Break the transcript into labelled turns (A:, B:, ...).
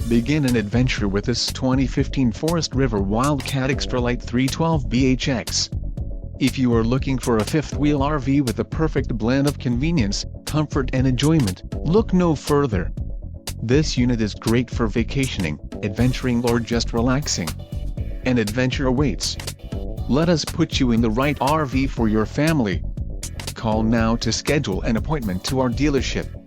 A: Begin an adventure with this 2015 Forest River Wildcat Extralite 312BHX. If you are looking for a fifth-wheel RV with a perfect blend of convenience, comfort and enjoyment, look no further. This unit is great for vacationing, adventuring or just relaxing. An adventure awaits. Let us put you in the right RV for your family. Call now to schedule an appointment to our dealership.